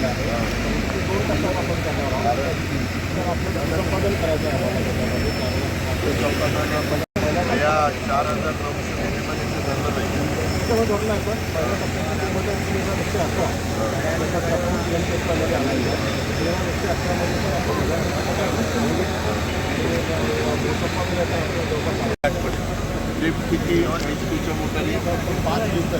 झालेला आहे. ते 2 टप्प्यात आपण करणार आहोत. तर आपल्याला संपादन करायचं आहे आम्हाला त्याच्यामध्ये. या 4,900 कोटीमध्ये ते धरलं नाही. त्याच्यावर धरलं आहे पण पहिल्या टप्प्यामध्ये 13,111 त्याच्यात आपण PM क्षेत्रामध्ये आणायचं आहे. 13,111मध्ये पण आपण लिफ्ट किती HP मोटारी 5 लिफ्ट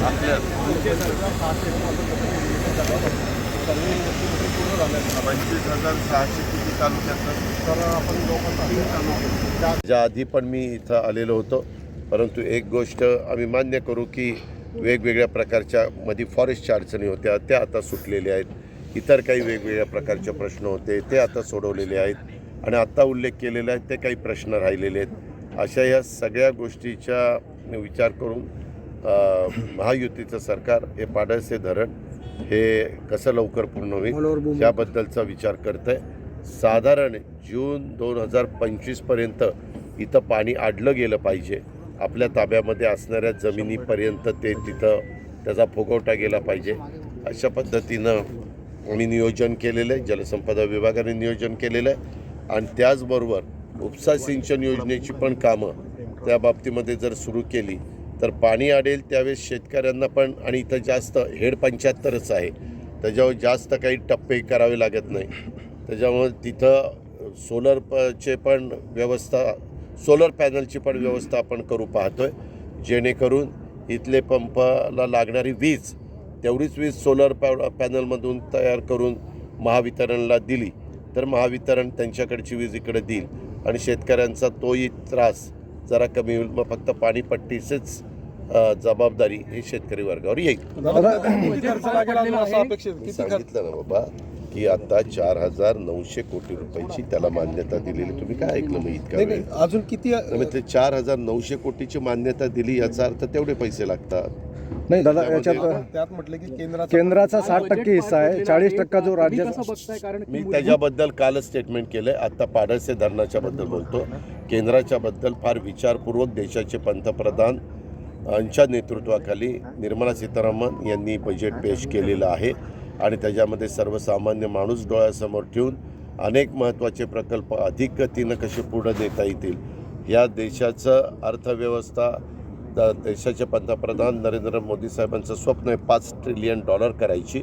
आपल्या 25,600 किती तालुक्यात. तर आपण लोकांना ज्या आधी पण मी इथं आलेलो होतो, परंतु एक गोष्ट आम्ही मान्य करू की वेगवेगळ्या प्रकारच्या मध्ये फॉरेस्टच्या अडचणी होत्या, त्या आता सुटलेल्या आहेत. इतर काही वेगवेगळ्या प्रकारचे प्रश्न होते ते आता सोडवलेले आहेत आणि आत्ता उल्लेख केलेला आहे ते काही प्रश्न राहिलेले आहेत. अशा या सगळ्या गोष्टीचा विचार करून महायुतीचं सरकार हे पाडळसे धरण हे कसं लवकर पूर्ण होईल याबद्दलचा विचार करतं आहे. साधारण जून 2025पर्यंत इथं पाणी अडलं गेलं पाहिजे. आपल्या ताब्यामध्ये असणाऱ्या जमिनीपर्यंत ते तिथं त्याचा फुगवटा गेला पाहिजे. अशा पद्धतीनं आम्ही नियोजन केलेलं आहे, जलसंपदा विभागाने नियोजन केलेलं आहे आणि त्याचबरोबर उपसा सिंचन योजनेची पण कामं त्या बाबतीमध्ये जर सुरू केली तर पाणी अडेल त्यावेळेस शेतकऱ्यांना पण, आणि इथं जास्त हेड 75च आहे, त्याच्यावर जास्त काही टप्पे करावे लागत नाही. त्याच्यामुळे तिथं सोलरचे पण व्यवस्था, सोलर पॅनलची पण व्यवस्था आपण करू पाहतोय, जेणेकरून इथले पंपाला लागणारी वीज तेवढीच वीज सोलर पॅनलमधून तयार करून महावितरणला दिली तर महावितरण त्यांच्याकडची वीज इकडे देईल आणि शेतकऱ्यांचा तोही त्रास जरा कमी होईल. मग फक्त पाणीपट्टीचीच जबाबदारी हे शेतकरी वर्गावर येईल. सांगितलं ना बाबा की आता 4,900 कोटी रुपयाची त्याला मान्यता दिलेली. तुम्ही काय ऐकलं मग इतका अजून किती 4,900 कोटीची मान्यता दिली याचा अर्थ तेवढे पैसे लागतात. नाही दादा, याच्यात त्यात म्हटलं की केंद्राचा 60% हिस्सा आहे, 40% जो राज्याचा. मी त्याच्याबद्दल कालच स्टेटमेंट केलंय. आता पाडळसे धरणाच्या बद्दल बोलतो. केंद्राच्या बद्दल फार विचारपूर्वक देशाचे पंतप्रधान यांच्या नेतृत्वाखाली निर्मला सीतारामन यांनी बजेट पेश केलेलं आहे आणि त्याच्यामध्ये सर्वसामान्य माणूस डोळ्यासमोर ठेवून अनेक महत्त्वाचे प्रकल्प अधिक गतीनं कसे पुढे नेता येतील या देशाचं अर्थव्यवस्था, देशाचे पंतप्रधान नरेंद्र मोदी साहेबांचं स्वप्न आहे $5 ट्रिलियन करायची.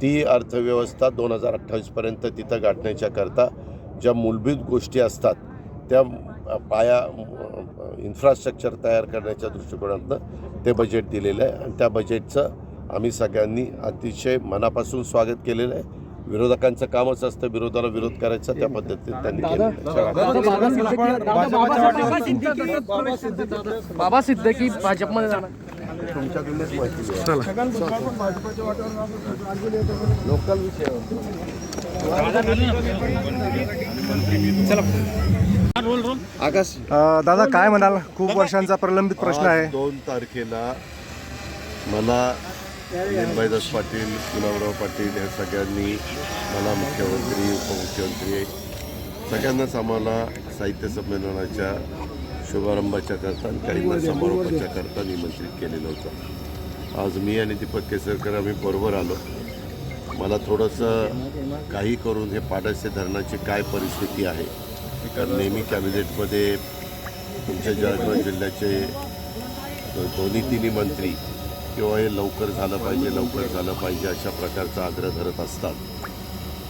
ती अर्थव्यवस्था 2028पर्यंत तिथं गाठण्याच्या करता ज्या मूलभूत गोष्टी असतात त्या पाया इन्फ्रास्ट्रक्चर तयार करण्याच्या दृष्टिकोनातून ते बजेट दिलेलं आहे आणि त्या बजेटचं आम्ही सगळ्यांनी अतिशय मनापासून स्वागत केलेलं आहे. विरोधकांचं कामच असतं विरोधाला विरोध करायचा, त्या पद्धतीने त्यांनी बाबा सिद्दीकी भाजपमध्ये जाणार. लोकल विषय दादा काय म्हणाल, खूप वर्षांचा प्रलंबित प्रश्न आहे. 2 तारखेला मला निर्मलदास पाटील, गुलाबराव पाटील या सगळ्यांनी मला मुख्यमंत्री, उपमुख्यमंत्री सगळ्यांनाच आम्हाला साहित्य संमेलनाच्या शुभारंभाच्या करता आणि काहींना समारोपाच्या करता निमंत्रित केलेलं होतं. आज मी आणि दीपक केसरकर आम्ही बरोबर आलो. मला थोडंसं काही करून हे पाडळसे धरणाची काय परिस्थिती आहे, कारण नेहमी कॅबिनेटमध्ये तुमच्या जळगाव जिल्ह्याचे दोन्ही मंत्री किंवा हे लवकर झालं पाहिजे अशा प्रकारचा आग्रह धरत असतात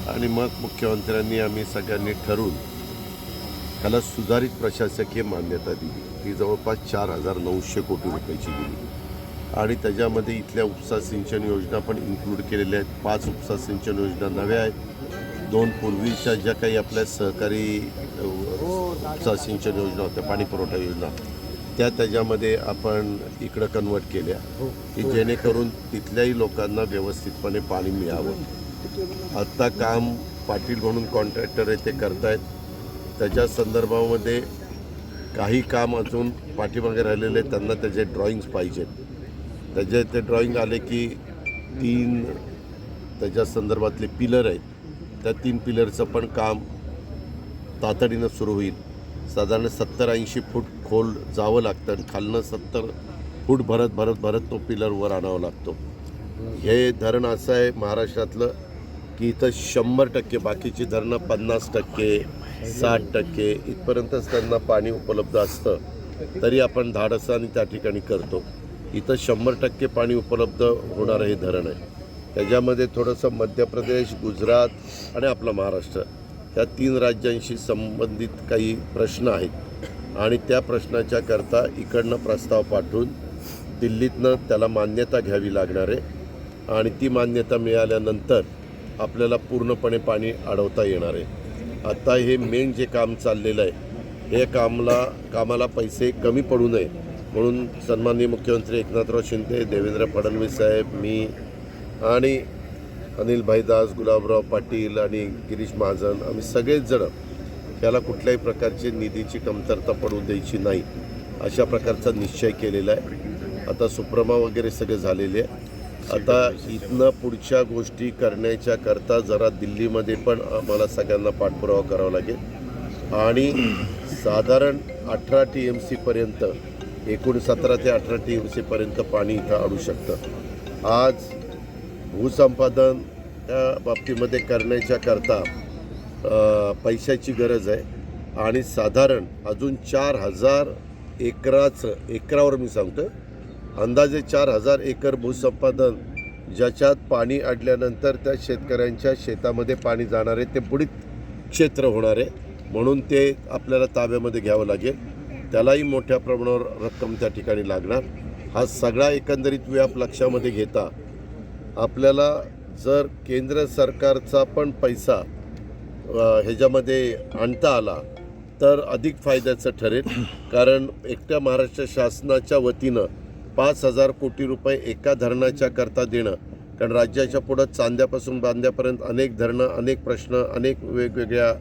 आणि मग मुख्यमंत्र्यांनी आम्ही सगळ्यांनी ठरवून त्याला सुधारित प्रशासकीय मान्यता दिली. ती जवळपास 4,900 कोटी रुपयाची दिली आणि त्याच्यामध्ये इथल्या उपसा सिंचन योजना पण इन्क्लूड केलेल्या आहेत. 5 उपसा सिंचन योजना नव्या आहेत, 2 पूर्वीच्या ज्या काही आपल्या सहकारी उपसा सिंचन योजना होत्या, पाणी पुरवठा योजना, त्याच्यामध्ये आपण इकडं कन्वर्ट केल्या की जेणेकरून तिथल्याही लोकांना व्यवस्थितपणे पाणी मिळावं. आत्ता काम पाटील म्हणून कॉन्ट्रॅक्टर आहे ते करतायत. त्याच्या संदर्भामध्ये काही काम अजून पाठीमागे राहिलेले त्यांना त्याचे ड्रॉइंग्स पाहिजेत. त्याचे ते ड्रॉइंग आले की 3 त्याच्या संदर्भातले पिलर आहेत, त्या 3 पिलरचं पण काम तातडीनं सुरू होईल. साधारण 70-80 फूट खोल जावं लागतं आणि खालनं 70 फूट भरत तो पिलर वर आणावा लागतो. हे धरण असं आहे महाराष्ट्रातलं की इथं 100%, बाकीची धरणं 50%, 60% इथपर्यंतच त्यांना पाणी उपलब्ध असतं, तरी आपण धाडसाने त्या ठिकाणी करतो. इथं 100% पाणी उपलब्ध होणारं हे धरण आहे. त्याच्यामध्ये थोडंसं मध्य प्रदेश, गुजरात आणि आपलं महाराष्ट्र या 3 राज्यांशी संबंधित काही प्रश्न आहेत आणि त्या प्रश्नाच्या करता इकडनं प्रस्ताव पाठवून दिल्लीतनं त्याला मान्यता घ्यावी लागणार आहे आणि ती मान्यता मिळाल्यानंतर आपल्याला पूर्णपणे पाणी अडवता येणार आहे. आता हे मेन जे काम चाललेलं आहे हे कामाला पैसे कमी पडू नये म्हणून सन्माननीय मुख्यमंत्री एकनाथराव शिंदे, देवेंद्र फडणवीस साहेब, मी आणि अनिल भाईदास, गुलाबराव पाटील आणि गिरीश महाजन आम्ही सगळेच जण याला कुठल्याही प्रकारची निधीची कमतरता पडू द्यायची नाही अशा प्रकारचा निश्चय केलेला आहे. आता सुप्रमा वगैरे सगळे झालेले आहे. आता इथनं पुढच्या गोष्टी करण्याच्या करता जरा दिल्लीमध्ये पण आम्हाला सगळ्यांना पाठपुरावा करावा लागेल आणि साधारण 18 TMC पर्यंत, एकूण 17 ते 18 TMC पर्यंत पाणी इथं अडू शकतं. आज भूसंपादन त्या बाबतीमध्ये करण्याच्या करता पैशाची गरज आहे आणि साधारण अजून 4000 एकरावर मी सांगतो, अंदाजे 4000 एकर भूसंपादन ज्याच्यात पाणी अडल्यानंतर त्या शेतकऱ्यांच्या शेतामध्ये पाणी जाणार आहे ते बुडीत क्षेत्र होणार आहे म्हणून ते आपल्याला ताब्यामध्ये घ्यावं लागेल. त्यालाही मोठ्या प्रमाणावर रक्कम त्या ठिकाणी लागणार. हा सगळा एकंदरीत व्याप लक्षामध्ये घेता आपल्याला जर केंद्र सरकारचा पण पैसा ह्याच्यामध्ये आणता आला तर अधिक फायद्याचं ठरेल. कारण एकट्या महाराष्ट्र शासनाच्या वतीनं 5000 कोटी रुपये एका धरणाच्या करता देणं, कारण राज्याच्या पुढं चांद्यापासून बांद्यापर्यंत अनेक धरणं, अनेक प्रश्न, अनेक वेगवेगळ्या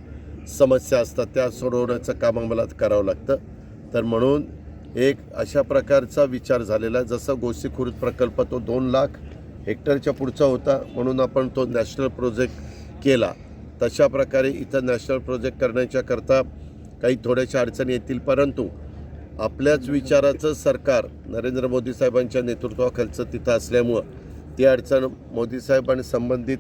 समस्या असतात, त्या सोडवण्याचं काम आम्हाला करावं लागतं. तर म्हणून एक अशा प्रकारचा विचार झालेला, जसं गोसीखुर्द प्रकल्प तो 2 लाख हेक्टरच्या पुढचा होता म्हणून आपण तो नॅशनल प्रोजेक्ट केला, तशा प्रकारे इथं नॅशनल प्रोजेक्ट करण्याच्या करता काही थोड्याशा अडचणी येतील, परंतु आपल्याच विचाराचं सरकार नरेंद्र मोदी साहेबांच्या नेतृत्वाखालचं तिथं असल्यामुळं ती अडचण मोदी साहेब आणि संबंधित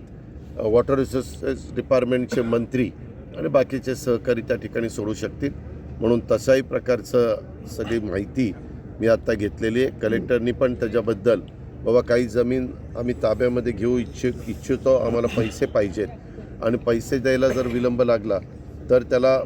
वॉटर रिसोर्सेस डिपार्टमेंटचे मंत्री आणि बाकीचे सहकारी त्या ठिकाणी सोडू शकतील. म्हणून तशाही प्रकारचं सगळी माहिती मी आत्ता घेतलेली आहे. कलेक्टरनी पण त्याच्याबद्दल बाबा काही जमीन आम्ही ताब्यामध्ये घेऊ इच्छितो, आम्हाला पैसे पाहिजेत आणि पैसे द्यायला जर विलंब लागला तर त्याला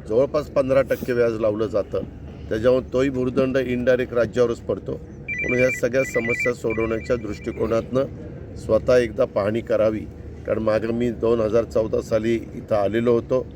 जवळपास 15% व्याज लावलं जातं, त्याच्यामुळे तोही भुर्दंड इनडायरेक्ट राज्यावरच पडतो. म्हणून ह्या सगळ्या समस्या सोडवण्याच्या दृष्टिकोनातनं स्वतः एकदा पाहणी करावी. कारण मागं मी 2014 साली इथं आलेलो होतो.